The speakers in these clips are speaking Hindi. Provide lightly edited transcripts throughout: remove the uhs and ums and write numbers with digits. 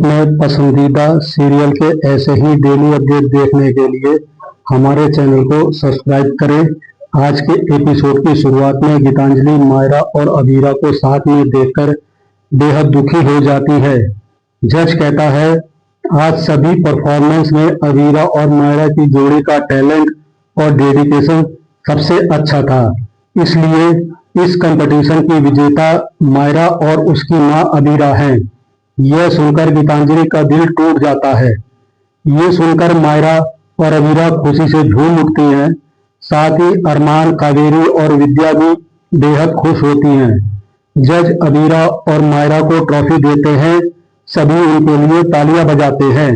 अपने पसंदीदा सीरियल के ऐसे ही डेली अपडेट देखने के लिए हमारे चैनल को सब्सक्राइब करें। आज के एपिसोड की शुरुआत में गीतांजलि मायरा और अबीरा को साथ में देखकर बेहद दुखी हो जाती है। जज कहता है, आज सभी परफॉर्मेंस में अबीरा और मायरा की जोड़ी का टैलेंट और डेडिकेशन सबसे अच्छा था, इसलिए इस कंपटीशन की विजेता मायरा और उसकी मां अबीरा हैं। यह सुनकर गीतांजलि का दिल टूट जाता है। ये सुनकर मायरा और अबीरा खुशी से झूम उठती हैं। साथ ही अरमान, कावेरी और विद्या भी बेहद खुश होती हैं। जज अबीरा और मायरा को ट्रॉफी देते हैं। सभी उनके लिए तालियां बजाते हैं।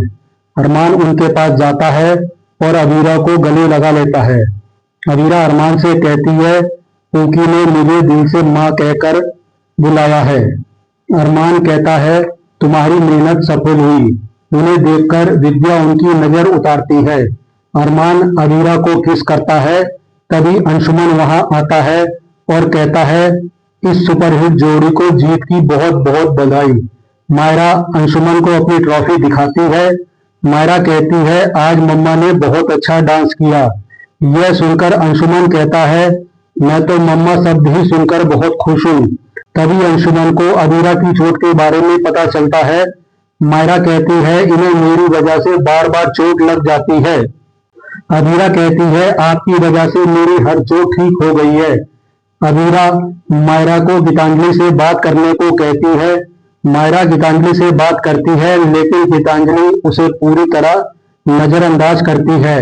अरमान उनके पास जाता है और अबीरा को गले लगा लेता है। अबीरा अरमान से कहती है, क्योंकि ने मुझे दिल से माँ कहकर बुलाया है। अरमान कहता है, तुम्हारी मेहनत सफल हुई। उन्हें देखकर विद्या उनकी नजर उतारती है। अरमान अबीरा को किस करता है, तभी अंशुमन वहां आता है और कहता है, इस सुपरहिट जोड़ी को जीत की बहुत बहुत बधाई। मायरा अंशुमन को अपनी ट्रॉफी दिखाती है। मायरा कहती है, आज मम्मा ने बहुत अच्छा डांस किया। यह सुनकर अंशुमन कहता है, मैं तो मम्मा शब्द ही सुनकर बहुत खुश हूँ। तभी अंशुमन को अबीरा की चोट के बारे में पता चलता है। मायरा कहती है, इन्हें मेरी वजह से बार बार चोट लग जाती है। अबीरा कहती है, आपकी वजह से मेरी हर चोट ठीक हो गई है। अबीरा मायरा को गीतांजलि से बात करने को कहती है। मायरा गीतांजलि से बात करती है, लेकिन गीतांजलि उसे पूरी तरह नजरअंदाज करती है।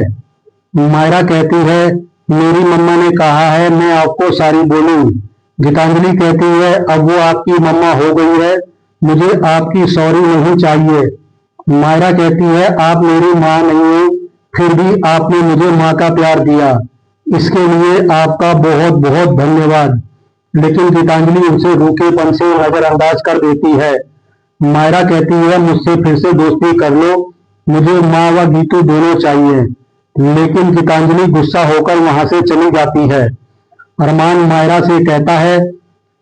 मायरा कहती है, मेरी मम्मा ने कहा है मैं आपको सॉरी बोलूं। गीतांजलि कहती है, अब वो आपकी मम्मा हो गई है, मुझे आपकी सॉरी नहीं चाहिए। मायरा कहती है, आप मेरी माँ नहीं हो, फिर भी आपने मुझे माँ का प्यार दिया, इसके लिए आपका बहुत बहुत धन्यवाद। लेकिन गीतांजलि उसे रूखेपन से नजरअंदाज कर देती है। मायरा कहती है, मुझसे फिर से दोस्ती कर लो, मुझे माँ व गीतू दोनों चाहिए। लेकिन गीतांजलि गुस्सा होकर वहां से चली जाती है। अरमान मायरा से कहता है,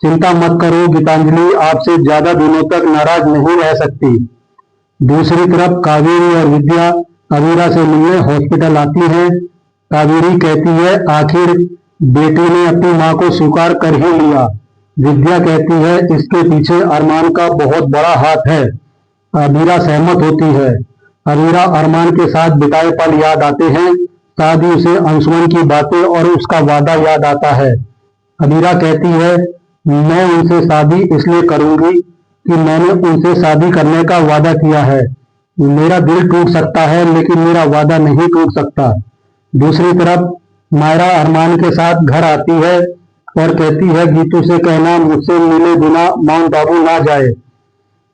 चिंता मत करो गीतांजलि, आपसे ज्यादा दिनों तक नाराज नहीं रह सकती। दूसरी तरफ कावेरी और विद्या अबीरा से मिलने हॉस्पिटल आती हैं। कावेरी कहती है, आखिर बेटी ने अपनी मां को स्वीकार कर ही लिया। विद्या कहती है, इसके पीछे अरमान का बहुत बड़ा हाथ है। अबीरा सहमत होती है। अबीरा अरमान के साथ बिताए पल याद आते हैं। साथ ही उसे अंशुमन की बातें और उसका वादा याद आता है। अबीरा कहती है, मैं उनसे शादी इसलिए करूंगी कि मैंने उनसे शादी करने का वादा किया है। मेरा दिल टूट सकता है, लेकिन मेरा वादा नहीं टूट सकता। दूसरी तरफ मायरा अरमान के साथ घर आती है और कहती है, गीतू से कहना मुझसे मिले बिना माउंट आबू ना जाए।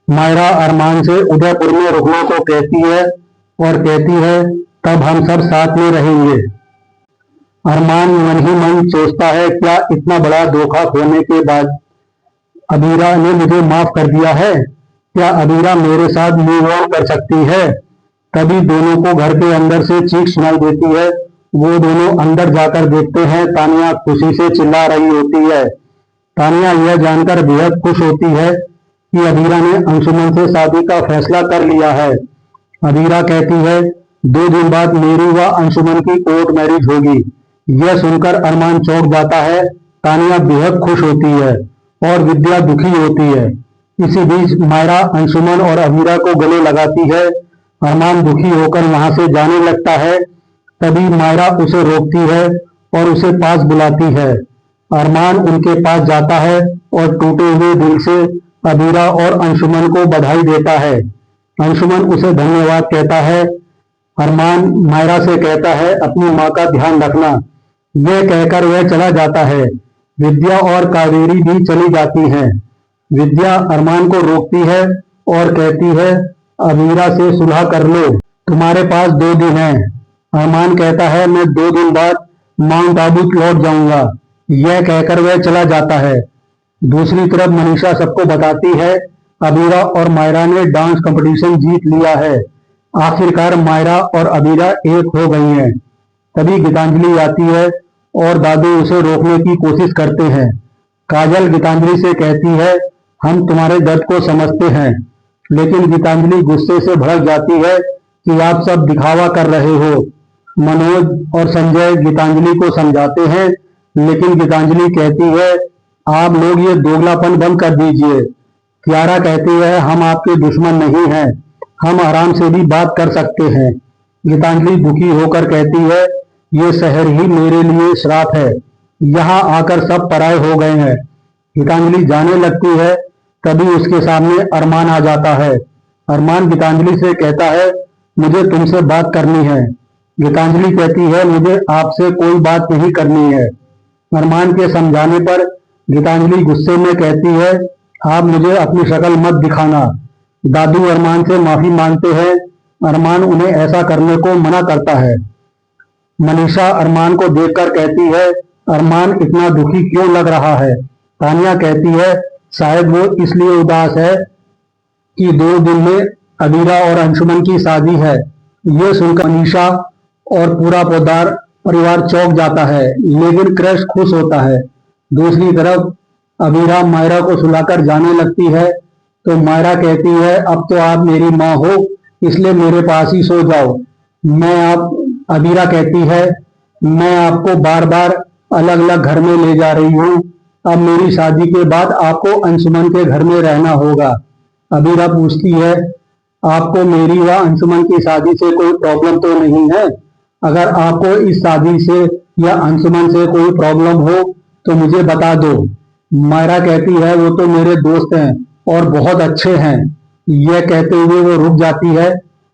मायरा अरमान से उदयपुर में रुकने को कहती है और कहती है, तब हम सब साथ में रहेंगे। अरमान मन ही मन सोचता है, क्या इतना बड़ा धोखा खोने के बाद अबीरा ने मुझे माफ कर दिया है? क्या अबीरा मेरे साथ मूव ऑन कर सकती है? तभी दोनों को घर के अंदर से चीख सुनाई देती है। वो दोनों अंदर जाकर देखते हैं, तानिया खुशी से चिल्ला रही होती है। तानिया यह जानकर बेहद खुश होती है कि अबीरा ने अंशुमन से शादी का फैसला कर लिया है। अबीरा कहती है, 2 दिन बाद मेरी व अंशुमन की कोर्ट मैरिज होगी। यह सुनकर अरमान चौंक जाता है। तानिया बेहद खुश होती है और विद्या दुखी होती है। इसी बीच मायरा अंशुमन और अबीरा को गले लगाती है। अरमान दुखी होकर वहां से जाने लगता है। तभी मायरा उसे रोकती है और उसे पास बुलाती है। अरमान उनके पास जाता है और टूटे हुए दिल से अबीरा और अंशुमन को बधाई देता है। अंशुमन उसे धन्यवाद कहता है। अरमान मायरा से कहता है, अपनी माँ का ध्यान रखना। यह कहकर वह चला जाता है। विद्या और कावेरी भी चली जाती हैं। विद्या अरमान को रोकती है और कहती है, अबीरा से सुलह कर लो, तुम्हारे पास 2 दिन है। अरमान कहता है, मैं 2 दिन बाद माउंट आबू लौट जाऊंगा। यह कहकर वह चला जाता है। दूसरी तरफ मनीषा सबको बताती है, अबीरा और मायरा ने डांस कंपटीशन जीत लिया है। आखिरकार मायरा और अबीरा एक हो गई हैं। तभी गीतांजलि आती है और दादू उसे रोकने की कोशिश करते हैं। काजल गीतांजलि से कहती है, हम तुम्हारे दर्द को समझते हैं। लेकिन गीतांजलि गुस्से से भड़क जाती है कि आप सब दिखावा कर रहे हो। मनोज और संजय गीतांजलि को समझाते हैं, लेकिन गीतांजलि कहती है आप लोग ये दोगलापन बंद कर दीजिए। कियारा कहती है हम आपके दुश्मन नहीं हैं, हम आराम से भी बात कर सकते हैं। गीतांजलि दुखी होकर कहती है ये शहर ही मेरे लिए श्राप है, यहाँ आकर सब पराये हो गए हैं। गीतांजलि जाने लगती है, तभी उसके सामने अरमान आ जाता है। अरमान गीतांजलि से कहता है मुझे तुमसे बात करनी है। गीतांजलि कहती है मुझे आपसे कोई बात नहीं करनी है। अरमान के समझाने पर गीतांजलि गुस्से में कहती है आप मुझे अपनी शक्ल मत दिखाना। दादू अरमान से माफी मांगते हैं। अरमान उन्हें ऐसा करने को मना करता है। मनीषा अरमान को देखकर कहती है अरमान इतना दुखी क्यों लग रहा है। तानिया कहती है शायद वो इसलिए उदास है कि 2 दिन में अबीरा और अंशुमन की शादी है। ये सुनकर मनीषा और पूरा पोद्दार परिवार चौंक जाता है, लेकिन क्रश खुश होता है। दूसरी तरफ अबीरा मायरा को सुलाकर जाने लगती है, तो मायरा कहती है अब तो आप मेरी माँ हो, इसलिए मेरे पास ही सो जाओ। अबीरा कहती है मैं आपको बार बार अलग अलग घर में ले जा रही हूँ, अब मेरी शादी के बाद आपको अंशुमन के घर में रहना होगा। अबीरा पूछती है आपको मेरी व अंशुमन की शादी से कोई प्रॉब्लम तो नहीं है? अगर आपको इस शादी से या अंशुमन से कोई प्रॉब्लम हो तो मुझे बता दो। मायरा कहती है वो तो मेरे दोस्त हैं और बहुत अच्छे हैं। यह कहते हुए वो रुक जाती है।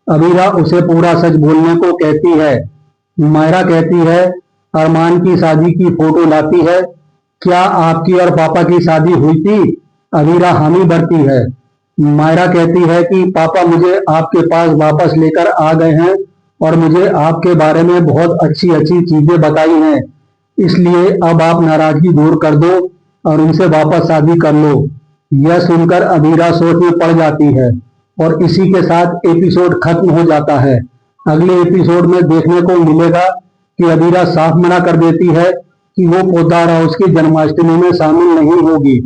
अबीरा उसे पूरा सच बोलने को कहती है। मायरा कहती है अरमान की शादी की फोटो लाती है, क्या आपकी और पापा की शादी हुई थी? अबीरा हामी भरती है। मायरा कहती है कि पापा मुझे आपके पास वापस लेकर आ गए हैं और मुझे आपके बारे में बहुत अच्छी अच्छी चीजें बताई हैं, इसलिए अब आप नाराजगी दूर कर दो और उनसे वापस शादी कर लो। यह सुनकर अबीरा सोच में पड़ जाती है और इसी के साथ एपिसोड खत्म हो जाता है। अगले एपिसोड में देखने को मिलेगा कि अबीरा साफ मना कर देती है कि वो पोद्दार हाउस की जन्माष्टमी में शामिल नहीं होगी।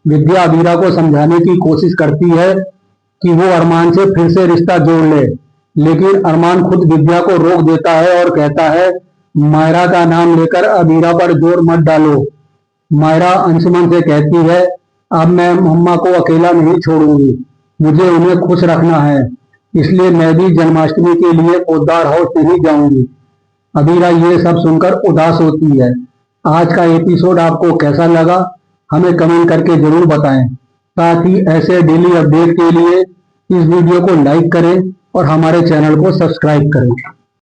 विद्या अबीरा को समझाने की कोशिश करती है कि वो अरमान से फिर से रिश्ता जोड़ ले, लेकिन अरमान खुद विद्या को रोक देता है और कहता है मायरा का नाम लेकर अबीरा पर जोर मत डालो। मायरा अंशुमन से कहती है अब मैं मम्मा को अकेला नहीं छोड़ूंगी, मुझे उन्हें खुश रखना है, इसलिए मैं भी जन्माष्टमी के लिए पोद्दार हाउस नहीं जाऊंगी। अबीरा ये सब सुनकर उदास होती है। आज का एपिसोड आपको कैसा लगा हमें कमेंट करके जरूर बताएं। साथ ही ऐसे डेली अपडेट के लिए इस वीडियो को लाइक करें और हमारे चैनल को सब्सक्राइब करें।